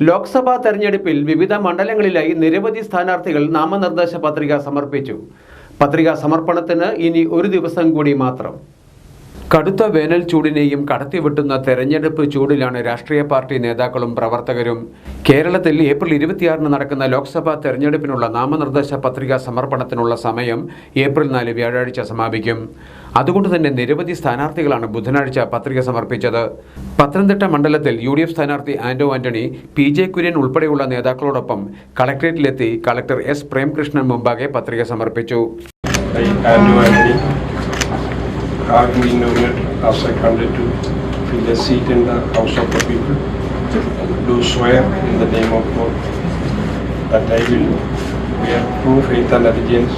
ലോക്സഭാ തെരഞ്ഞെടുപ്പിൽ വിവിധ മണ്ഡലങ്ങളിലായി നിരവധി സ്ഥാനാർത്ഥികൾ നാമനിർദ്ദേശ പത്രിക സമർപ്പിച്ചു. പത്രികാ സമർപ്പണത്തിന് ഇനി ഒരു ദിവസം കൂടി മാത്രം. കടുത്ത വേനൽ ചൂടിനെയും കടത്തിവെട്ടുന്ന തെരഞ്ഞെടുപ്പ് ചൂടിലാണ് രാഷ്ട്രീയ പാർട്ടി നേതാക്കളും പ്രവർത്തകരും. കേരളത്തിൽ ഏപ്രിൽ 26 നടക്കുന്ന ലോക്സഭാ തെരഞ്ഞെടുപ്പിനുള്ള നാമനിർദ്ദേശ പത്രികാ സമർപ്പണത്തിനുള്ള സമയം ഏപ്രിൽ 4 വ്യാഴാഴ്ച സമാപിക്കും. അതുകൊണ്ട് തന്നെ നിരവധി സ്ഥാനാർത്ഥികളാണ് ബുധനാഴ്ച പത്രിക സമർപ്പിച്ചത്. പത്തനംതിട്ട മണ്ഡലത്തിൽ UDF സ്ഥാനാർത്ഥി ആന്റോ ആന്റണി, PJ കുര്യൻ ഉൾപ്പെടെയുള്ള നേതാക്കളോടൊപ്പം കളക്ടറേറ്റിലെത്തി കളക്ടർ S പ്രേംകൃഷ്ണൻ മുമ്പാകെ പത്രിക സമർപ്പിച്ചു. Are duly nominated as a candidate to fill a seat in the House of the People. Do swear in the name of God that I will bear true faith and allegiance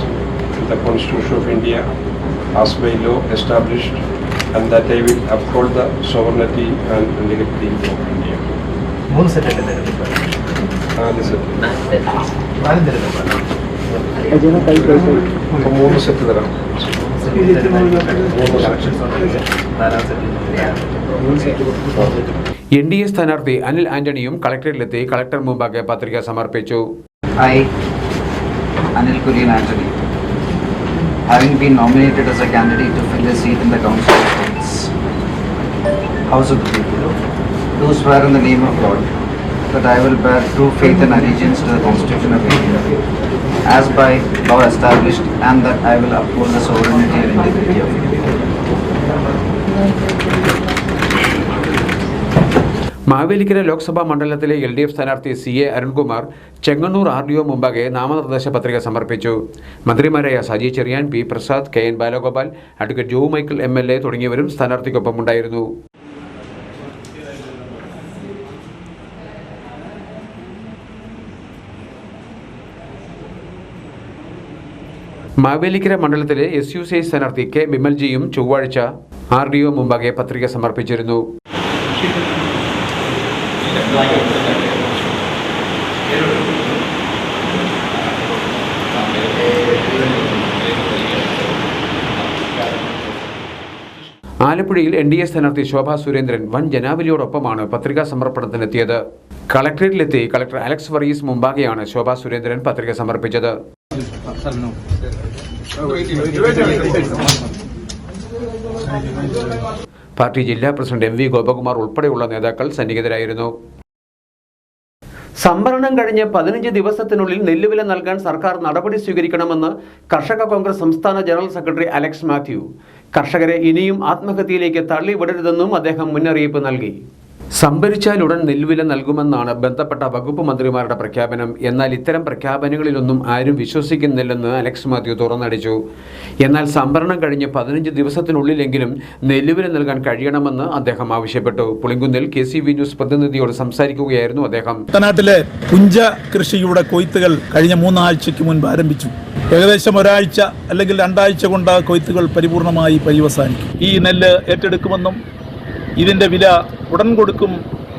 to the Constitution of India as by law established, and that I will uphold the sovereignty and integrity of India. മൂന്ന് set അല്ലേ? മൂന്ന് set തരാം. NDA സ്ഥാനാർത്ഥി Anil ആന്റണിയും കളക്ടറേറ്റിലെത്തി collector മുമ്പാകെ പത്രിക സമർപ്പിച്ചു. I, Anil Kurian Antony, having been nominated as a candidate to fill a seat in the Council of States, House of the People, do swear in the name of God that I will bear true faith and allegiance to the Constitution of India, as by law established, and that I will uphold the sovereignty and integrity of India. Mavelikkara Lok Sabha മണ്ഡലത്തിലെ LDF സ്ഥാനാർത്ഥി CA Arunkumar Chengannur RDO മുമ്പാകെ നാമനിർദ്ദേശ പത്രിക സമർപ്പിച്ചു. മന്ത്രിമാരായ Saji Cherian, P Prasad, KN Balagopal, advocate Joe Michael MLA തുടങ്ങിയവരും സ്ഥാനാർത്ഥിക്കൊപ്പം ഉണ്ടായിരുന്നു. മാവേലിക്കര മണ്ഡലത്തിലെ SUCI സ്ഥാനാർത്ഥി K ബിമൽജിയും ചൊവ്വാഴ്ച RDO മുമ്പാകെ പത്രിക സമർപ്പിച്ചിരുന്നു. ആലപ്പുഴയിൽ NDA സ്ഥാനാർത്ഥി ശോഭാ സുരേന്ദ്രൻ വൻ ജനാവലിയോടൊപ്പമാണ് പത്രികാ സമർപ്പണത്തിനെത്തിയത്. കളക്ടറേറ്റിലെത്തി കളക്ടർ അലക്സ് വർഗീസ് മുമ്പാകെയാണ് ശോഭാ സുരേന്ദ്രൻ പത്രിക സമർപ്പിച്ചത്. പാർട്ടി ജില്ലാ പ്രസിഡന്റ് MV ഗോപകുമാർ ഉൾപ്പെടെയുള്ള നേതാക്കൾ സന്നിഹിതരായിരുന്നു. സംഭരണം കഴിഞ്ഞ് 15 ദിവസത്തിനുള്ളിൽ നെല്ലുവില നൽകാൻ സർക്കാർ നടപടി സ്വീകരിക്കണമെന്ന് കർഷക കോൺഗ്രസ് സംസ്ഥാന ജനറൽ സെക്രട്ടറി അലക്സ് മാത്യു. കർഷകരെ ഇനിയും ആത്മഹത്യയിലേക്ക് തള്ളിവിടരുതെന്നും അദ്ദേഹം മുന്നറിയിപ്പ് നൽകി. സംഭരിച്ചാലുടൻ നെല്ലുവില നൽകുമെന്നാണ് ബന്ധപ്പെട്ട വകുപ്പ് മന്ത്രിമാരുടെ പ്രഖ്യാപനം. എന്നാൽ ഇത്തരം പ്രഖ്യാപനങ്ങളിലൊന്നും ആരും വിശ്വസിക്കുന്നില്ലെന്ന് അലക്സ് മാത്യു തുറന്നടിച്ചു. എന്നാൽ സംഭരണം കഴിഞ്ഞ് 15 ദിവസത്തിനുള്ളിലെങ്കിലും നെല്ലുവില നൽകാൻ കഴിയണമെന്ന് അദ്ദേഹം ആവശ്യപ്പെട്ടു. പുളിങ്കുന്നിൽ KCV ന്യൂസ് പ്രതിനിധിയോട് സംസാരിക്കുകയായിരുന്നു അദ്ദേഹം. കുട്ടനാട്ടിലെ പുഞ്ച കൃഷിയുടെ കൊയ്ത്തുകൾ കഴിഞ്ഞ 3 ആഴ്ചയ്ക്ക് മുൻപ് ആരംഭിച്ചു. ഏകദേശം ഒരാഴ്ച അല്ലെങ്കിൽ 2 ആഴ്ച കൊണ്ട് കൊയ്ത്തുകൾ പരിപൂർണമായി പര്യവസാനിക്കും. ഈ നെല്ല് ഏറ്റെടുക്കുമെന്നും ഇതിൻ്റെ വില ഉടൻ കൊടുക്കും,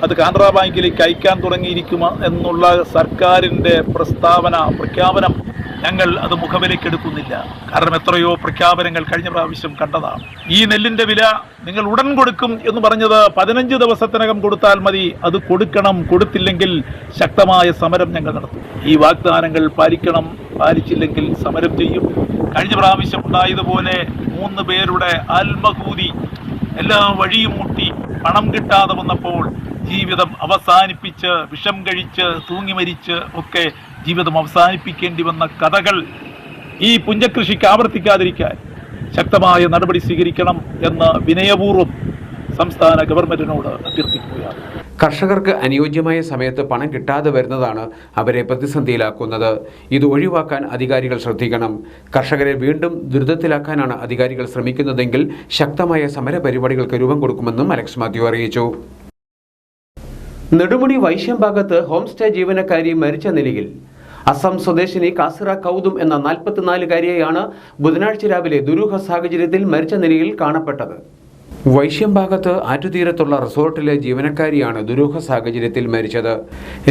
അത് കാനറ ബാങ്കിലേക്ക് അയക്കാൻ തുടങ്ങിയിരിക്കും എന്നുള്ള സർക്കാരിൻ്റെ പ്രഖ്യാപനം ഞങ്ങൾ അത് മുഖവിലക്കെടുക്കുന്നില്ല. കാരണം എത്രയോ പ്രഖ്യാപനങ്ങൾ കഴിഞ്ഞ പ്രാവശ്യം കണ്ടതാണ്. ഈ നെല്ലിൻ്റെ വില നിങ്ങൾ ഉടൻ കൊടുക്കും എന്ന് പറഞ്ഞത് 15 ദിവസത്തിനകം കൊടുത്താൽ മതി. അത് കൊടുക്കണം. കൊടുത്തില്ലെങ്കിൽ ശക്തമായ സമരം ഞങ്ങൾ നടത്തും. ഈ വാഗ്ദാനങ്ങൾ പാലിക്കണം. പാലിച്ചില്ലെങ്കിൽ സമരം ചെയ്യും. കഴിഞ്ഞ പ്രാവശ്യം ഉണ്ടായതുപോലെ 3 പേരുടെ ആത്മകൂതി എല്ലാ വഴിയും മുട്ടി പണം കിട്ടാതെ വന്നപ്പോൾ ജീവിതം അവസാനിപ്പിച്ച് വിഷം കഴിച്ച് തൂങ്ങി മരിച്ച് ഒക്കെ ജീവിതം അവസാനിപ്പിക്കേണ്ടി വന്ന കഥകൾ ഈ പുഞ്ചകൃഷിക്ക് ആവർത്തിക്കാതിരിക്കാൻ ശക്തമായ നടപടി സ്വീകരിക്കണം എന്ന് വിനയപൂർവ്വം സംസ്ഥാന ഗവൺമെന്റിനോട് അഭ്യർത്ഥിക്കുകയാണ്. കർഷകർക്ക് അനുയോജ്യമായ സമയത്ത് പണം കിട്ടാതെ വരുന്നതാണ് അവരെ പ്രതിസന്ധിയിലാക്കുന്നത്. ഇത് ഒഴിവാക്കാൻ അധികാരികൾ ശ്രദ്ധിക്കണം. കർഷകരെ വീണ്ടും ദുരിതത്തിലാക്കാനാണ് അധികാരികൾ ശ്രമിക്കുന്നതെങ്കിൽ ശക്തമായ സമര പരിപാടികൾക്ക് രൂപം കൊടുക്കുമെന്നും അലക്സ് മാത്യു അറിയിച്ചു. നെടുമുടി വൈശ്യംഭാഗത്ത് ഹോം സ്റ്റേ ജീവനക്കാരി മരിച്ച നിലയിൽ. അസം സ്വദേശിനി കാസിറ കൗതും എന്ന 44-കാരിയെയാണ് ബുധനാഴ്ച രാവിലെ ദുരൂഹ സാഹചര്യത്തിൽ മരിച്ച നിലയിൽ കാണപ്പെട്ടത്. വൈശ്യംഭാഗത്ത് ആറ്റുതീരത്തുള്ള റിസോർട്ടിലെ ജീവനക്കാരിയാണ് ദുരൂഹ സാഹചര്യത്തിൽ മരിച്ചത്.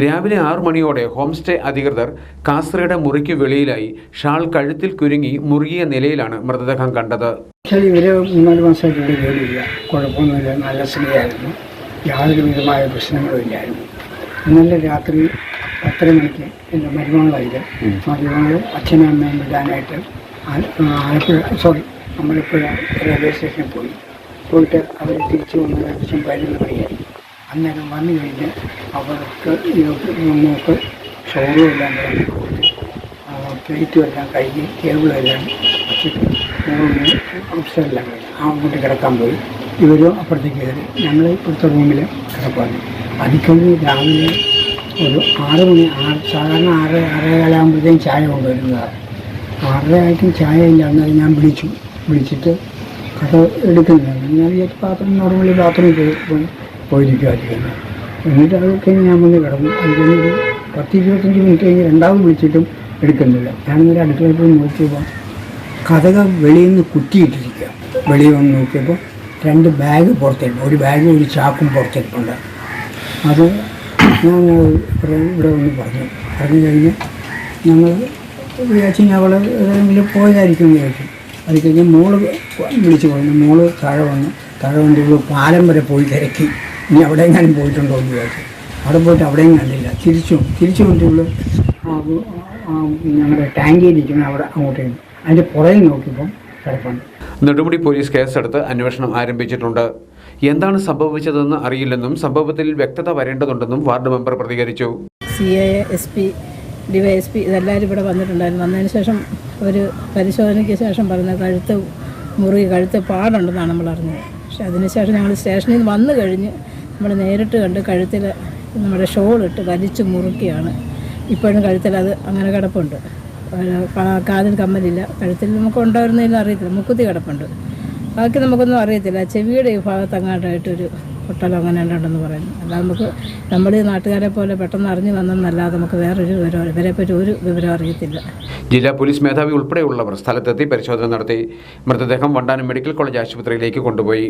രാവിലെ 6 മണിയോടെ ഹോം സ്റ്റേ അധികൃതർ കാസറയുടെ മുറിക്ക് വെളിയിലായി ഷാൾ കഴുത്തിൽ കുരുങ്ങി മുറുകിയ നിലയിലാണ് മൃതദേഹം കണ്ടത്. 3-4 മാസമായിട്ട് ജോലിയില്ല, കുഴപ്പമൊന്നുമില്ല, നല്ല സ്ത്രീയായിരുന്നു, യാതൊരു വിധമായ പ്രശ്നങ്ങളും ഇല്ലായിരുന്നു. ഇന്നലെ രാത്രി 10 മണിക്ക് എൻ്റെ മരുമകളായിട്ട് മരുമകൾ അച്ഛനും അമ്മയും വിടാനായിട്ട് അമ്പലപ്പുഴ റെയിൽവേ സ്റ്റേഷനിൽ പോയിട്ട് അവർ തിരിച്ചു വന്നത് ഏകദേശം 11 മണിയായി. അന്നേരം വന്നു കഴിഞ്ഞ് അവർക്ക് നമുക്ക് ചോറും എല്ലാം കൊടുത്ത് പ്ലേറ്റും എല്ലാം കഴുകി ടേബിളും എല്ലാം വെച്ചിട്ട് അവസരമെല്ലാം കഴിഞ്ഞ് അങ്ങോട്ട് കിടക്കാൻ പോയി. ഇവരും അപ്പുറത്തേക്ക് കയറി. ഞങ്ങൾ ഇപ്പോഴത്തെ റൂമിൽ കിടപ്പാണ്. അതിക്കഴിഞ്ഞ് രാവിലെ ഒരു 6 മണി സാധാരണ 6-6:15 ചായ കൊണ്ടുവരുന്നതാണ്. 6:30 ചായ ഇല്ല. എന്നാൽ ഞാൻ വിളിച്ചിട്ട് കഥ എടുക്കുന്നില്ല. ഞാൻ വിചാരിച്ച് പാത്രം നോർമലി ബാത്റൂമിൽ പോയിരിക്കുമായിരിക്കുന്നു. എന്നിട്ട് അത് കഴിഞ്ഞ് ഞാൻ വന്ന് കിടന്നു. അത് കഴിഞ്ഞൊരു 10-25 മിനിറ്റ് കഴിഞ്ഞ് രണ്ടാമത് വിളിച്ചിട്ടും എടുക്കുന്നില്ല. ഞാനിന്നൊരു അടുക്കളയിൽ പോയി നോക്കിയപ്പോൾ കഥക വെളിയിൽ നിന്ന് കുറ്റിയിട്ടിരിക്കുക. വെളിയിൽ വന്ന് നോക്കിയപ്പോൾ 2 ബാഗ് പുറത്തിരിക്കും. ഒരു ബാഗും ഒരു ചാക്കും പുറത്തിരിപ്പുണ്ട്. അത് ഞാൻ ഇവിടെ വന്ന് പറഞ്ഞു കഴിഞ്ഞ് ഞങ്ങൾ വിചാരിച്ചു അവൾ ഏതെങ്കിലും പോയതായിരിക്കും എന്ന് വിചാരിച്ചു. അത് കഴിഞ്ഞ് മോള് വിളിച്ച് പറഞ്ഞു. മോള് താഴെ വന്ന് പാലം വരെ പോയി തിരക്കി. ഇനി അവിടെ എങ്ങാനും പോയിട്ടുണ്ടോ എന്ന് വിചാരിച്ചു. അവിടെ പോയിട്ട് അവിടെയും കണ്ടില്ല. തിരിച്ചു കൊണ്ടുള്ള ഞങ്ങളുടെ ടാങ്കിയിരിക്കുന്ന അവിടെ അങ്ങോട്ടേക്ക് അതിൻ്റെ പുറകിൽ നോക്കിയപ്പം കിടപ്പുണ്ട്. നെടുമുടി പോലീസ് കേസെടുത്ത് അന്വേഷണം ആരംഭിച്ചിട്ടുണ്ട്. എന്താണ് സംഭവിച്ചതെന്ന് അറിയില്ലെന്നും സംഭവത്തിൽ വ്യക്തത വരേണ്ടതുണ്ടെന്നും വാർഡ് മെമ്പർ പ്രതികരിച്ചു. CA, SP, DYSP ഇതെല്ലാവരും ഇവിടെ വന്നിട്ടുണ്ടായിരുന്നു. വന്നതിന് ശേഷം ഒരു പരിശോധനയ്ക്ക് ശേഷം പറഞ്ഞ കഴുത്ത് പാടുണ്ടെന്നാണ് നമ്മൾ അറിഞ്ഞത്. പക്ഷെ അതിനുശേഷം ഞങ്ങൾ സ്റ്റേഷനിൽ നിന്ന് വന്നു കഴിഞ്ഞ് നമ്മൾ നേരിട്ട് കണ്ട് കഴുത്തിൽ നമ്മുടെ ഷോളിട്ട് വലിച്ചു മുറുക്കിയാണ്. ഇപ്പോഴും കഴുത്തിൽ അത് അങ്ങനെ കിടപ്പുണ്ട്. കാതിൽ കമ്മലില്ല. കഴുത്തിൽ നമുക്ക് ഉണ്ടായിരുന്നില്ല അറിയത്തില്ല. മുക്കുത്തി കിടപ്പുണ്ട്. ബാക്കി നമുക്കൊന്നും അറിയത്തില്ല. ചെവിയുടെ ഈ ഭാഗത്ത് അങ്ങോട്ടായിട്ടൊരു പൊട്ടലോ അങ്ങനെ ഉണ്ടെന്ന് പറയുന്നു. അല്ലാതെ നമ്മൾ ഈ നാട്ടുകാരെ പോലെ പെട്ടെന്ന് അറിഞ്ഞു വന്നെന്നല്ലാതെ നമുക്ക് വേറൊരു വിവരം ഇവരെപ്പറ്റി ഒരു വിവരം അറിയത്തില്ല. ജില്ലാ പോലീസ് മേധാവി ഉൾപ്പെടെയുള്ളവർ സ്ഥലത്തെത്തി പരിശോധന നടത്തി. മൃതദേഹം വണ്ടാനം മെഡിക്കൽ കോളേജ് ആശുപത്രിയിലേക്ക് കൊണ്ടുപോയി.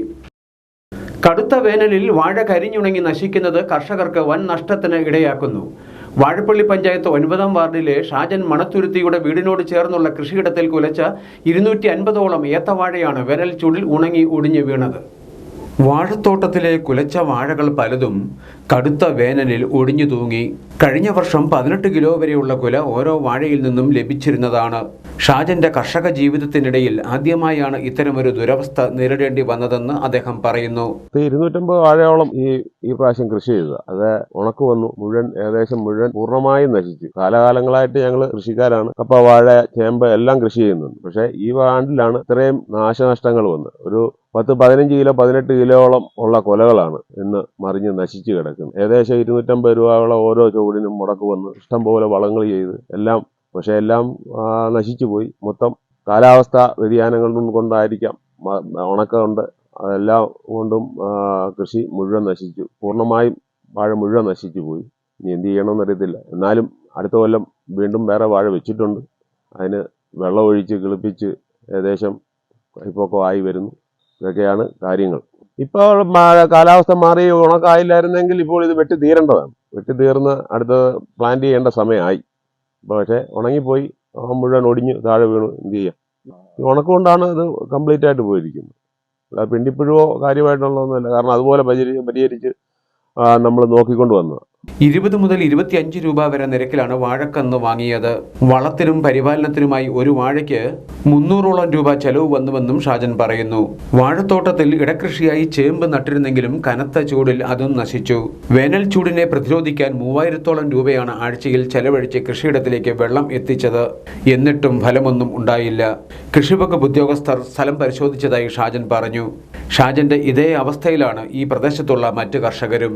കടുത്ത വേനലിൽ വാഴ കരിഞ്ഞുണങ്ങി നശിക്കുന്നത് കർഷകർക്ക് വൻ നഷ്ടത്തിന് ഇടയാക്കുന്നു. വാഴപ്പള്ളി പഞ്ചായത്ത് 9-ാം വാർഡിലെ ഷാജൻ മണത്തുരുത്തിയുടെ വീടിനോട് ചേർന്നുള്ള കൃഷിയിടത്തിൽ കുലച്ച 250ഓളം ഏത്തവാഴയാണ് വേനൽ ചൂടിൽ ഉണങ്ങി ഒടിഞ്ഞു വീണത്. വാഴത്തോട്ടത്തിലെ കുലച്ച വാഴകൾ പലതും കടുത്ത വേനലിൽ ഒടിഞ്ഞു തൂങ്ങി. കഴിഞ്ഞ വർഷം 18 കിലോ വരെയുള്ള കുല ഓരോ വാഴയിൽ നിന്നും ലഭിച്ചിരുന്നതാണ്. ഷാജന്റെ കർഷക ജീവിതത്തിനിടയിൽ ആദ്യമായാണ് ഇത്തരമൊരു ദുരവസ്ഥ നേരിടേണ്ടി വന്നതെന്ന് അദ്ദേഹം പറയുന്നു. 250 വാഴയോളം ഈ പ്രാവശ്യം കൃഷി ചെയ്തത്. അത് ഉണക്ക് വന്നു. ഏകദേശം മുഴുവൻ പൂർണ്ണമായും നശിച്ചു. കാലകാലങ്ങളായിട്ട് ഞങ്ങൾ കൃഷിക്കാരാണ്. കപ്പ, വാഴ, ചേമ്പ് എല്ലാം കൃഷി ചെയ്യുന്നുണ്ട്. പക്ഷേ ഈ ആണ്ടിലാണ് ഇത്രയും നാശനഷ്ടങ്ങൾ വന്നത്. ഒരു 10-15 കിലോ 18 കിലോയോളം ഉള്ള കൊലകളാണ് ഇന്ന് മറിഞ്ഞ് നശിച്ചു കിടക്കുന്നത്. ഏകദേശം 250 രൂപയോളം ഓരോ ചുവടിനും മുടക്ക് വന്ന് ഇഷ്ടംപോലെ വളങ്ങൾ ചെയ്ത് എല്ലാം നശിച്ചു പോയി. മൊത്തം കാലാവസ്ഥ വ്യതിയാനങ്ങൾ കൊണ്ടായിരിക്കാം, ഉണക്കമുണ്ട്, അതെല്ലാം കൊണ്ടും കൃഷി മുഴുവൻ നശിച്ചു. പൂർണ്ണമായും വാഴ മുഴുവൻ നശിച്ചു പോയി. ഇനി എന്ത് ചെയ്യണമെന്ന് അറിയത്തില്ല. എന്നാലും അടുത്ത കൊല്ലം വീണ്ടും വേറെ വാഴ വെച്ചിട്ടുണ്ട്. അതിന് വെള്ളം ഒഴിച്ച് കിളിപ്പിച്ച് ഏകദേശം കൈപ്പൊക്കം ആയി വരുന്നു. ഇതൊക്കെയാണ് കാര്യങ്ങൾ. ഇപ്പോൾ കാലാവസ്ഥ മാറി ഉണക്കായില്ലായിരുന്നെങ്കിൽ ഇപ്പോൾ ഇത് വെട്ടി തീരേണ്ടതാണ്. വെട്ടി തീർന്ന് അടുത്ത പ്ലാന്റ് ചെയ്യേണ്ട സമയമായി. പക്ഷേ ഉണങ്ങിപ്പോയി, മുഴുവൻ ഒടിഞ്ഞ് താഴെ വീണു. എന്ത് ചെയ്യാം? ഈ ഉണക്കുകൊണ്ടാണ് ഇത് കംപ്ലീറ്റ് ആയിട്ട് പോയിരിക്കുന്നത്. അല്ലാതെ പിണ്ടിപ്പുഴുവോ കാര്യമായിട്ടുള്ളതൊന്നുമല്ല. കാരണം അതുപോലെ പരിഹരിച്ച് നമ്മൾ നോക്കിക്കൊണ്ട് വന്നത്. 20 മുതൽ 25 രൂപ വരെ നിരക്കിലാണ് വാഴക്കന്ന് വാങ്ങിയത്. വളത്തിനും പരിപാലനത്തിനുമായി ഒരു വാഴയ്ക്ക് 300ഓളം രൂപ ചെലവ് വന്നുവെന്നും ഷാജൻ പറയുന്നു. വാഴത്തോട്ടത്തിൽ ഇടകൃഷിയായി ചേമ്പ് നട്ടിരുന്നെങ്കിലും കനത്ത ചൂടിൽ അതും നശിച്ചു. വേനൽ ചൂടിനെ പ്രതിരോധിക്കാൻ 3000ഓളം രൂപയാണ് ആഴ്ചയിൽ ചെലവഴിച്ച് കൃഷിയിടത്തിലേക്ക് വെള്ളം എത്തിച്ചത്. എന്നിട്ടും ഫലമൊന്നും ഉണ്ടായില്ല. കൃഷിവകുപ്പ് ഉദ്യോഗസ്ഥർ സ്ഥലം പരിശോധിച്ചതായി ഷാജൻ പറഞ്ഞു. ഷാജന്റെ ഇതേ അവസ്ഥയിലാണ് ഈ പ്രദേശത്തുള്ള മറ്റ് കർഷകരും.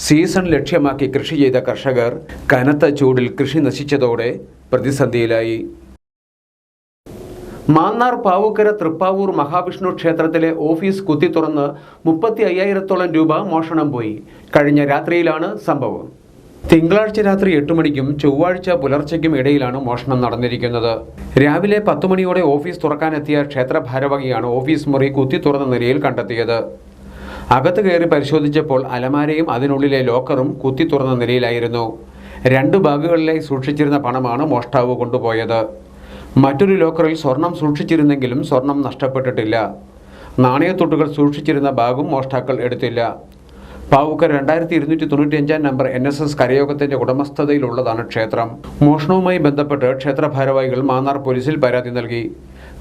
സീസൺ ലക്ഷ്യമാക്കി കൃഷി ചെയ്ത കർഷകർ കനത്ത ചൂടിൽ കൃഷി നശിച്ചതോടെ പ്രതിസന്ധിയിലായി. മാന്നാർ പാവുക്കര തൃപ്പാവൂർ മഹാവിഷ്ണു ക്ഷേത്രത്തിലെ ഓഫീസ് കുത്തി തുറന്ന് 35,000ഓളം രൂപ മോഷണം പോയി. കഴിഞ്ഞ രാത്രിയിലാണ് സംഭവം. തിങ്കളാഴ്ച രാത്രി 8 മണിക്കും ചൊവ്വാഴ്ച പുലർച്ചയ്ക്കും ഇടയിലാണ് മോഷണം നടന്നിരിക്കുന്നത്. രാവിലെ 10 മണിയോടെ ഓഫീസ് തുറക്കാനെത്തിയ ക്ഷേത്ര ഭാരവാഹിയാണ് ഓഫീസ് മുറി കുത്തി തുറന്ന നിലയിൽ കണ്ടെത്തിയത്. അകത്ത് കയറി പരിശോധിച്ചപ്പോൾ അലമാരയും അതിനുള്ളിലെ ലോക്കറും കുത്തി തുറന്ന നിലയിലായിരുന്നു. 2 ബാഗുകളിലായി സൂക്ഷിച്ചിരുന്ന പണമാണ് മോഷ്ടാവ് കൊണ്ടുപോയത്. മറ്റൊരു ലോക്കറിൽ സ്വർണം സൂക്ഷിച്ചിരുന്നെങ്കിലും സ്വർണം നഷ്ടപ്പെട്ടിട്ടില്ല. നാണയത്തുട്ടുകൾ സൂക്ഷിച്ചിരുന്ന ബാഗും മോഷ്ടാക്കൾ എടുത്തില്ല. പാവൂക്കർ 2295 നമ്പർ NSS കരയോഗത്തിന്റെ ഉടമസ്ഥതയിലുള്ളതാണ് ക്ഷേത്രം. മോഷണവുമായി ബന്ധപ്പെട്ട് ക്ഷേത്ര ഭാരവാഹികൾ മാന്നാർ പോലീസിൽ പരാതി നൽകി.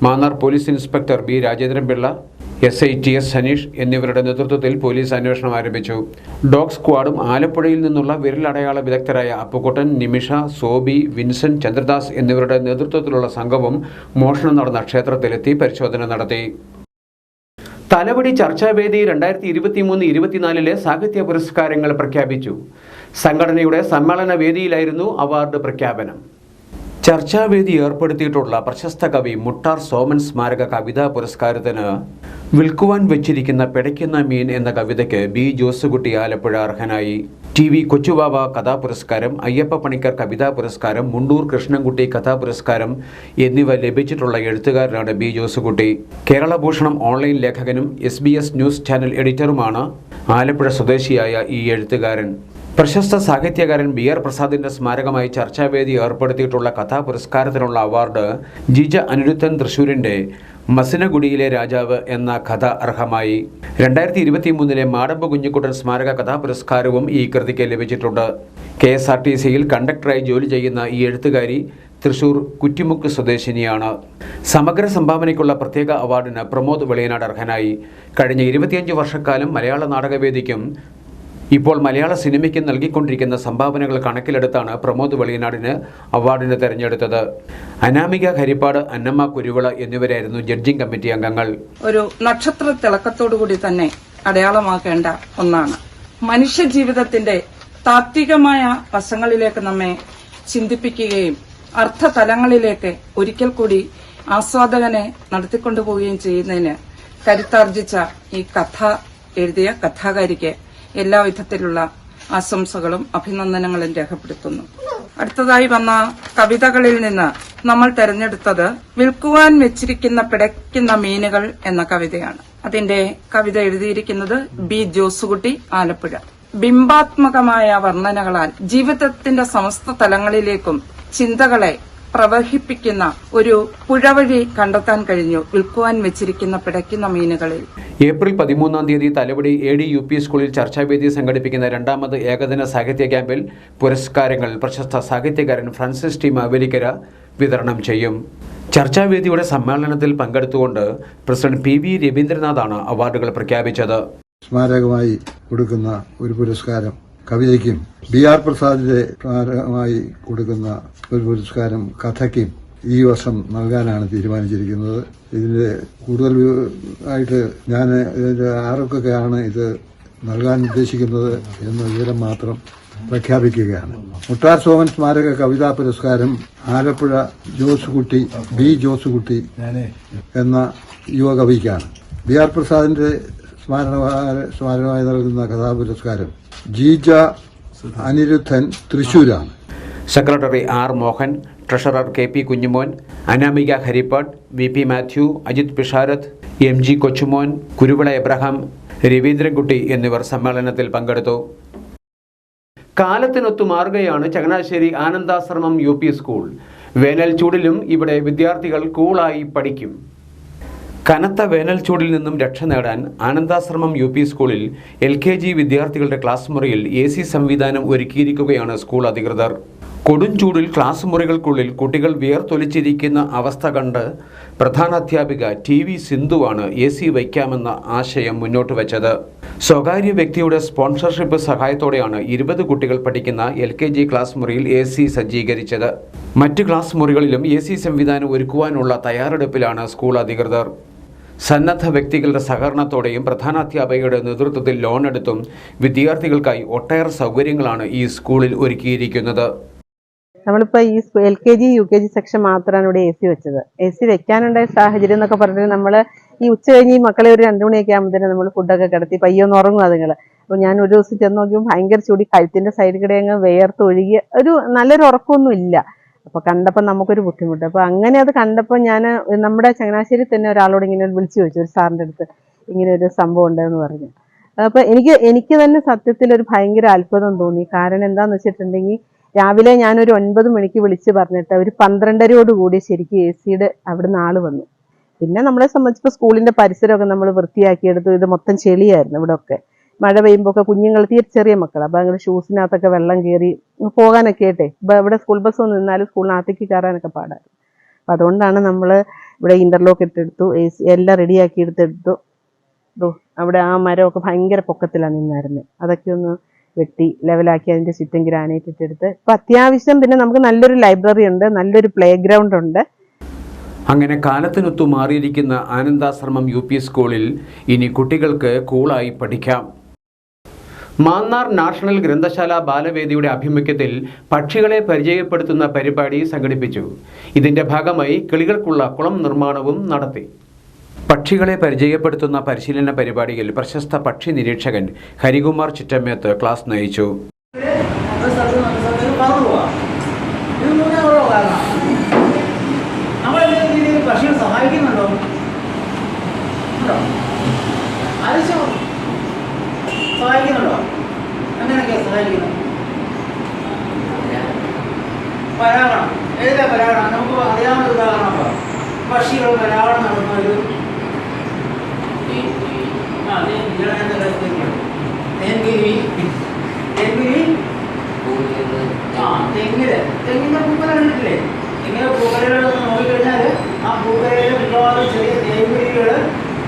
Mannar police inspector B. Rajendran Pillai, SI TS Saneesh എന്നിവരുടെ നേതൃത്വത്തിൽ പോലീസ് അന്വേഷണം ആരംഭിച്ചു. ഡോഗ് സ്ക്വാഡും ആലപ്പുഴയിൽ നിന്നുള്ള വിരലടയാള വിദഗ്ധരായ അപ്പുക്കുട്ടൻ, നിമിഷ, സോബി, വിൻസെന്റ്, ചന്ദ്രദാസ് എന്നിവരുടെ നേതൃത്വത്തിലുള്ള സംഘവും മോഷണം നടന്ന ക്ഷേത്രത്തിലെത്തി പരിശോധന നടത്തി. തലവടി ചർച്ചാവേദി 2023-24 സാഹിത്യ പുരസ്കാരങ്ങൾ പ്രഖ്യാപിച്ചു. സംഘടനയുടെ സമ്മേളന വേദിയിലായിരുന്നു അവാർഡ് പ്രഖ്യാപനം. ചർച്ചാവേദി ഏർപ്പെടുത്തിയിട്ടുള്ള പ്രശസ്ത കവി മുട്ടാർ സോമൻ സ്മാരക കവിതാ പുരസ്കാരത്തിന് വിൽക്കുവാൻ വെച്ചിരിക്കുന്ന പിടയ്ക്കുന്ന മീൻ എന്ന കവിതയ്ക്ക് B. ജോസുകുട്ടി ആലപ്പുഴ അർഹനായി. TV കൊച്ചുബാബ കഥാപുരസ്കാരം, അയ്യപ്പ പണിക്കർ കവിതാ പുരസ്കാരം, മുണ്ടൂർ കൃഷ്ണൻകുട്ടി കഥാപുരസ്കാരം എന്നിവ ലഭിച്ചിട്ടുള്ള എഴുത്തുകാരനാണ് B. ജോസുകുട്ടി. കേരളഭൂഷണം ഓൺലൈൻ ലേഖകനും SBS ന്യൂസ് ചാനൽ എഡിറ്ററുമാണ് ആലപ്പുഴ സ്വദേശിയായ ഈ എഴുത്തുകാരൻ. പ്രശസ്ത സാഹിത്യകാരൻ BR പ്രസാദിന്റെ സ്മാരകമായി ചർച്ചാവേദി ഏർപ്പെടുത്തിയിട്ടുള്ള കഥാപുരസ്കാരത്തിനുള്ള അവാർഡ് ജിജ അനിരുദ്ധൻ തൃശൂരിന്റെ മസിനഗുഡിയിലെ രാജാവ് എന്ന കഥ അർഹമായി. 2023 മാടമ്പ് കുഞ്ഞിക്കുട്ടൻ സ്മാരക കഥാപുരസ്കാരവും ഈ കൃതിക്ക് ലഭിച്ചിട്ടുണ്ട്. KSRTCയിൽ കണ്ടക്ടറായി ജോലി ചെയ്യുന്ന ഈ എഴുത്തുകാരി തൃശൂർ കുറ്റിമുക്ക് സ്വദേശിനിയാണ്. സമഗ്ര സംഭാവനയ്ക്കുള്ള പ്രത്യേക അവാർഡിന് പ്രമോദ് വെളിയനാട് അർഹനായി. കഴിഞ്ഞ 25 വർഷക്കാലം മലയാള നാടകവേദിക്കും ഇപ്പോൾ മലയാള സിനിമയ്ക്ക് നൽകിക്കൊണ്ടിരിക്കുന്ന സംഭാവനകൾ കണക്കിലെടുത്താണ് പ്രമോദ് വെളിയനാടിന് അവാർഡിന് തെരഞ്ഞെടുത്തത്. അനാമിക ഹരിപ്പാട്, അന്നമ്മ കുരുവിള എന്നിവരായിരുന്നു ജഡ്ജിംഗ് കമ്മിറ്റി അംഗങ്ങൾ. ഒരു നക്ഷത്ര തിളക്കത്തോടുകൂടി തന്നെ അടയാളമാക്കേണ്ട ഒന്നാണ്. മനുഷ്യ ജീവിതത്തിന്റെ താത്വികമായ വശങ്ങളിലേക്ക് നമ്മെ ചിന്തിപ്പിക്കുകയും അർത്ഥതലങ്ങളിലേക്ക് ഒരിക്കൽ കൂടി ആസ്വാദകനെ നടത്തിക്കൊണ്ടുപോവുകയും ചെയ്യുന്നതിന് കരുത്താർജിച്ച ഈ കഥ എഴുതിയ കഥാകാരിക്ക് എല്ലാവിധത്തിലുള്ള ആശംസകളും അഭിനന്ദനങ്ങളും രേഖപ്പെടുത്തുന്നു. അടുത്തതായി വന്ന കവിതകളിൽ നിന്ന് നമ്മൾ തെരഞ്ഞെടുത്തത് വിൽക്കുവാൻ വെച്ചിരിക്കുന്ന പിടയ്ക്കുന്ന മീനുകൾ എന്ന കവിതയാണ്. അതിന്റെ കവിത എഴുതിയിരിക്കുന്നത് B. ജോസുകുട്ടി ആലപ്പുഴ. ബിംബാത്മകമായ വർണ്ണനകളാൽ ജീവിതത്തിന്റെ സമസ്ത തലങ്ങളിലേക്കും ചിന്തകളെ പ്രവഹിപ്പിക്കുന്ന ഒരു പുഴവഴി കണ്ടെത്താൻ കഴിഞ്ഞു വിൽക്കുവാൻ വെച്ചിരിക്കുന്ന പിടയ്ക്കുന്ന മീനുകളിൽ. ഏപ്രിൽ 13 തലവടി AD UP സ്കൂളിൽ ചർച്ചാവേദി സംഘടിപ്പിക്കുന്ന 2ാമത് ഏകദിന സാഹിത്യ ക്യാമ്പിൽ പുരസ്കാരങ്ങൾ പ്രശസ്ത സാഹിത്യകാരൻ ഫ്രാൻസിസ് ടി മാവേലിക്കര വിതരണം ചെയ്യും. ചർച്ചാവേദിയുടെ സമ്മേളനത്തിൽ പങ്കെടുത്തുകൊണ്ട് പ്രസിഡന്റ് PV രവീന്ദ്രനാഥാണ് അവാർഡുകൾ പ്രഖ്യാപിച്ചത്. സ്മാരകമായി കൊടുക്കുന്ന ഒരു പുരസ്കാരം കവിതയ്ക്കും, BR പ്രസാദിന്റെ സ്മാരകമായി കൊടുക്കുന്ന ഒരു പുരസ്കാരം കഥയ്ക്കും ഈ വർഷം നൽകാനാണ് തീരുമാനിച്ചിരിക്കുന്നത്. ഇതിന്റെ കൂടുതൽ ആയിട്ട് ഞാൻ ഇതിന്റെ ആർക്കൊക്കെയാണ് ഇത് നൽകാൻ ഉദ്ദേശിക്കുന്നത് എന്ന വിവരം മാത്രം പ്രഖ്യാപിക്കുകയാണ്. മുട്ടാർ സോമൻ സ്മാരക കവിതാ പുരസ്കാരം ആലപ്പുഴ ജോസുകുട്ടി B. ജോസുകുട്ടി എന്ന യുവകവിക്കാണ്. BR പ്രസാദിന്റെ സ്മാരകമായി നൽകുന്ന കഥാപുരസ്കാരം ജിജ അനിരുദ്ധൻ തൃശൂരാണ്. Secretary R. Mohan, treasurer KP Kunjumon, Anamika Harippad, VP Mathew, Ajith Pisharath, MG Kochumon, Kuruvila Abraham, Raveendrankutty എന്നിവർ സമ്മേളനത്തിൽ പങ്കെടുത്തു. കാലത്തിനൊത്തു മാറുകയാണ് ചങ്ങനാശ്ശേരി ആനന്ദാശ്രമം UP സ്കൂൾ. വേനൽ ചൂടിലും ഇവിടെ വിദ്യാർത്ഥികൾ കൂളായി പഠിക്കും. കനത്ത വേനൽ ചൂടിൽ നിന്നും രക്ഷ നേടാൻ ആനന്ദാശ്രമം UP സ്കൂളിൽ LKG വിദ്യാർത്ഥികളുടെ ക്ലാസ് മുറിയിൽ AC സംവിധാനം ഒരുക്കിയിരിക്കുകയാണ് സ്കൂൾ അധികൃതർ. കൊടും ചൂടിൽ ക്ലാസ് മുറികൾക്കുള്ളിൽ കുട്ടികൾ വിയർത്തൊലിച്ചിരിക്കുന്ന അവസ്ഥ കണ്ട് പ്രധാനാധ്യാപിക TV സിന്ധുവാണ് AC വയ്ക്കാമെന്ന ആശയം മുന്നോട്ട് വെച്ചത്. സ്വകാര്യ വ്യക്തിയുടെ സ്പോൺസർഷിപ്പ് സഹായത്തോടെയാണ് 20 കുട്ടികൾ പഠിക്കുന്ന LKG ക്ലാസ് മുറിയിൽ AC സജ്ജീകരിച്ചത്. മറ്റ് ക്ലാസ് മുറികളിലും AC സംവിധാനം ഒരുക്കുവാനുള്ള തയ്യാറെടുപ്പിലാണ് സ്കൂൾ അധികൃതർ. സന്നദ്ധ വ്യക്തികളുടെ സഹകരണത്തോടെയും പ്രധാനാധ്യാപകരുടെ നേതൃത്വത്തിൽ ലോൺ എടുത്തും വിദ്യാർത്ഥികൾക്കായി ഒട്ടേറെ സൗകര്യങ്ങളാണ് ഈ സ്കൂളിൽ ഒരുക്കിയിരിക്കുന്നത്. നമ്മളിപ്പോൾ ഈ LKG UKG സെക്ഷൻ മാത്രമാണ് ഇവിടെ AC വെച്ചത്. AC വെക്കാനുണ്ടായ സാഹചര്യം എന്നൊക്കെ പറഞ്ഞാൽ നമ്മൾ ഈ ഉച്ച കഴിഞ്ഞ് ഈ മക്കളെ ഒരു 2 മണിയൊക്കെ ആകുമ്പോഴത്തേനും നമ്മൾ ഫുഡൊക്കെ കിടത്തി പയ്യൊന്ന് ഉറങ്ങും അതുങ്ങൾ. അപ്പോൾ ഞാൻ ഒരു ദിവസം ചെന്ന് നോക്കിയപ്പോൾ ഭയങ്കര ചൂടി, കഴുത്തിൻ്റെ സൈഡിൽ കൂടെ അങ്ങ് വേർത്തൊഴുകി ഒരു നല്ലൊരു ഉറക്കമൊന്നും ഇല്ല. അപ്പോൾ കണ്ടപ്പോൾ നമുക്കൊരു ബുദ്ധിമുട്ട്. അപ്പോൾ അങ്ങനെ അത് കണ്ടപ്പോൾ ഞാൻ നമ്മുടെ ചങ്ങനാശ്ശേരി തന്നെ ഒരാളോട് ഇങ്ങനെ വിളിച്ചു ചോദിച്ചു, ഒരു സാറിൻ്റെ അടുത്ത് ഇങ്ങനെ ഒരു സംഭവം ഉണ്ടെന്ന് പറഞ്ഞു. അപ്പോൾ എനിക്ക് തന്നെ സത്യത്തിൽ ഒരു ഭയങ്കര അത്ഭുതം തോന്നി. കാരണം എന്താണെന്ന് വെച്ചിട്ടുണ്ടെങ്കിൽ രാവിലെ ഞാനൊരു 9 മണിക്ക് വിളിച്ച് പറഞ്ഞിട്ട് ഒരു 12:30 ശരിക്കും ACയുടെ അവിടുന്ന് ആൾ വന്നു. പിന്നെ നമ്മളെ സംബന്ധിച്ചപ്പോൾ സ്കൂളിൻ്റെ പരിസരമൊക്കെ നമ്മൾ വൃത്തിയാക്കിയെടുത്തു. ഇത് മൊത്തം ചെളിയായിരുന്നു ഇവിടെ ഒക്കെ. മഴ പെയ്യുമ്പോൾ ഒക്കെ കുഞ്ഞുങ്ങൾ തീരെ ചെറിയ മക്കൾ, അപ്പോൾ അങ്ങനെ ഷൂസിനകത്തൊക്കെ വെള്ളം കയറി പോകാനൊക്കെ ആയിട്ടേ ഇവിടെ സ്കൂൾ ബസ് ഒന്നും നിന്നാലും സ്കൂളിനകത്തേക്ക് കയറാനൊക്കെ പാടായിരുന്നു. അപ്പം അതുകൊണ്ടാണ് നമ്മൾ ഇവിടെ ഇൻ്റർലോക്ക് ഇട്ടെടുത്തു, AC എല്ലാം റെഡിയാക്കി എടുത്തെടുത്തു. അവിടെ ആ മരമൊക്കെ ഭയങ്കര പൊക്കത്തിലാണ് നിന്നായിരുന്നത്, അതൊക്കെ ഒന്ന് വെട്ടി ലെവലാക്കി അതിൻ്റെ ചുറ്റും ഗ്രാനൈറ്റ് ഇട്ടെടുത്ത് ഇപ്പം അത്യാവശ്യം പിന്നെ നമുക്ക് നല്ലൊരു ലൈബ്രറി ഉണ്ട്, നല്ലൊരു പ്ലേ ഗ്രൗണ്ട് ഉണ്ട്. അങ്ങനെ കാലത്തിനൊത്തു മാറിയിരിക്കുന്ന ആനന്ദാശ്രമം UP സ്കൂളിൽ ഇനി കുട്ടികൾക്ക് കൂളായി പഠിക്കാം. മാന്നാർ നാഷണൽ ഗ്രന്ഥശാല ബാലവേദിയുടെ ആഭിമുഖ്യത്തിൽ പക്ഷികളെ പരിചയപ്പെടുത്തുന്ന പരിപാടി സംഘടിപ്പിച്ചു. ഇതിന്റെ ഭാഗമായി കിളികൾക്കുള്ള കുളം നിർമ്മാണവും നടത്തി. പക്ഷികളെ പരിചയപ്പെടുത്തുന്ന പരിശീലന പരിപാടിയിൽ പ്രശസ്ത പക്ഷി നിരീക്ഷകൻ ഹരികുമാർ ചിറ്റമ്മേത്ത് ക്ലാസ് നയിച്ചു. പക്ഷികൾ സഹായിക്കുന്നുണ്ടോ? സഹായിക്കുന്നുണ്ടോ? അങ്ങനെയൊക്കെയാ സഹായിക്കുന്നത്. പരാഗണം, ഏതാ പരാഗണം? നമുക്ക് അറിയാവുന്ന ഉദാഹരണം പക്ഷികൾ പരാഗണം നടത്തുന്ന ഒരു തെങ്ങിന്റെ പൂക്കല കണ്ടിട്ടില്ലേ? ഇങ്ങനെ പൂക്കലകളൊക്കെ നോക്കിക്കഴിഞ്ഞാൽ ആ പൂക്കലയിൽ ഒരുപാട് ചെറിയ തേൻകുരുവികൾ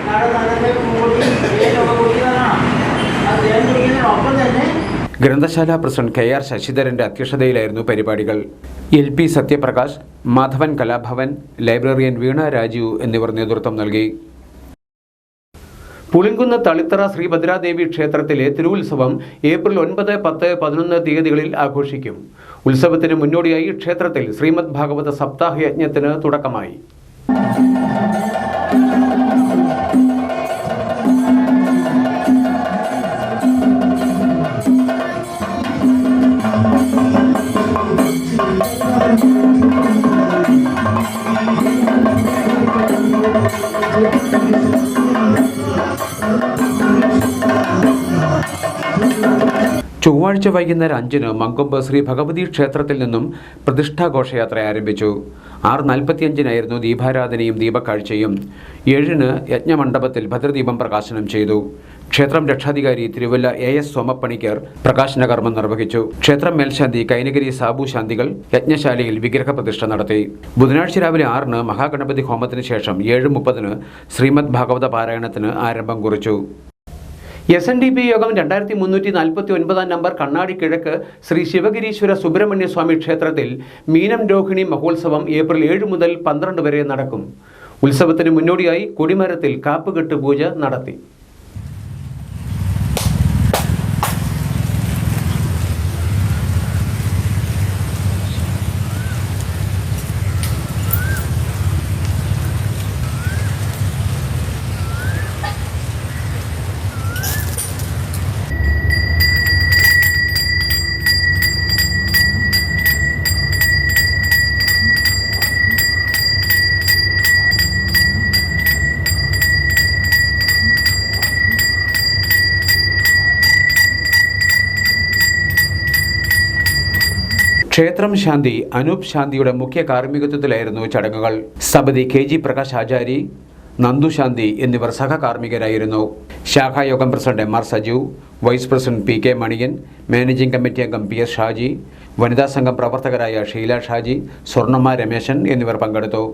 നടന്നതിൻ്റെ കൂടി തേനൊക്കെ കുടിക്കുന്നതാണ്. ആ തേൻ കുടിക്കുന്നതിനൊപ്പം തന്നെ ഗ്രന്ഥശാല പ്രസിഡന്റ് KR ശശിധരന്റെ അധ്യക്ഷതയിലായിരുന്നു പരിപാടികൾ. LP സത്യപ്രകാശ്, മാധവൻ കലാഭവൻ, ലൈബ്രറിയൻ വീണ രാജീവ് എന്നിവർ നേതൃത്വം നൽകി. പുളിങ്കുന്ന് തളിത്തറ ശ്രീഭദ്രാദേവി ക്ഷേത്രത്തിലെ തിരുവുത്സവം ഏപ്രിൽ 9, 10, 11 തീയതികളിൽ ആഘോഷിക്കും. ഉത്സവത്തിന് മുന്നോടിയായി ക്ഷേത്രത്തിൽ ശ്രീമദ് ഭാഗവത സപ്താഹ യജ്ഞത്തിന് തുടക്കമായി. ചൊവ്വാഴ്ച വൈകുന്നേരം 5-ന് മങ്കൊമ്പ് ശ്രീ ഭഗവതി ക്ഷേത്രത്തിൽ നിന്നും പ്രതിഷ്ഠാഘോഷയാത്ര ആരംഭിച്ചു. 6:45-നായിരുന്നു ദീപാരാധനയും ദീപക്കാഴ്ചയും. 7-ന് യജ്ഞമണ്ഡപത്തിൽ ഭദ്രദീപം പ്രകാശനം ചെയ്തു. ക്ഷേത്രം രക്ഷാധികാരി തിരുവല്ല AS സോമപ്പണിക്കർ പ്രകാശന കർമ്മം നിർവഹിച്ചു. ക്ഷേത്രം മേൽശാന്തി കൈനഗിരി സാബു ശാന്തികൾ യജ്ഞശാലയിൽ വിഗ്രഹ പ്രതിഷ്ഠ നടത്തി. ബുധനാഴ്ച രാവിലെ 6-ന് മഹാഗണപതി ഹോമത്തിന് ശേഷം 7:30-ന് ശ്രീമദ് ഭാഗവത പാരായണത്തിന് ആരംഭം കുറിച്ചു. SNDP യോഗം 2349 നമ്പർ കണ്ണാടി കിഴക്ക് ശ്രീ ശിവഗിരീശ്വര സുബ്രഹ്മണ്യ സ്വാമി ക്ഷേത്രത്തിൽ മീനം രോഹിണി മഹോത്സവം ഏപ്രിൽ 7 മുതൽ 12 വരെ നടക്കും. ഉത്സവത്തിന് മുന്നോടിയായി കൊടിമരത്തിൽ കാപ്പുകെട്ട് പൂജ നടത്തി. ക്ഷേത്രം ശാന്തി അനൂപ് ശാന്തിയുടെ മുഖ്യ കാർമ്മികത്വത്തിലായിരുന്നു ചടങ്ങുകൾ. സബതി KG പ്രകാശ് ആചാരി, നന്ദു ശാന്തി എന്നിവർ സഹകാർമ്മികരായിരുന്നു. ശാഖായോഗം president MR Sajeev, vice president PK Maniyan, managing committee അംഗം PS ഷാജി, വനിതാ സംഘം പ്രവർത്തകരായ ഷീല ഷാജി, സ്വർണ്ണമ്മ രമേശൻ എന്നിവർ പങ്കെടുത്തു.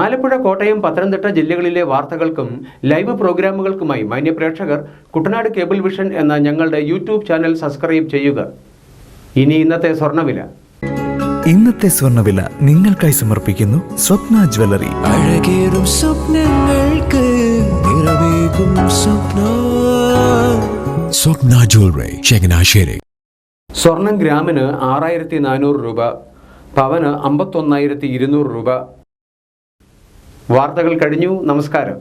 ആലപ്പുഴ, കോട്ടയം, പത്തനംതിട്ട ജില്ലകളിലെ വാർത്തകൾക്കും ലൈവ് പ്രോഗ്രാമുകൾക്കുമായി മാന്യപ്രേക്ഷകർ കുട്ടനാട് കേബിൾ വിഷൻ എന്ന ഞങ്ങളുടെ YouTube ചാനൽ സബ്സ്ക്രൈബ് ചെയ്യുക. ഇനി ഇന്നത്തെ സ്വർണ്ണവില. ഇന്നത്തെ സ്വർണ്ണവില നിങ്ങൾക്കായി സമർപ്പിക്കുന്നു സ്വപ്ന ജ്വല്ലറി. അഴകേറും സ്വപ്നങ്ങൾക്ക് നിറവേകും സ്വപ്ന ജ്വല്ലറി, ചങ്ങനാശ്ശേരി. സ്വർണം ഗ്രാമിന് 6400 രൂപ, പവന് 51,200 രൂപ. വാർത്തകൾ കഴിഞ്ഞു. നമസ്കാരം.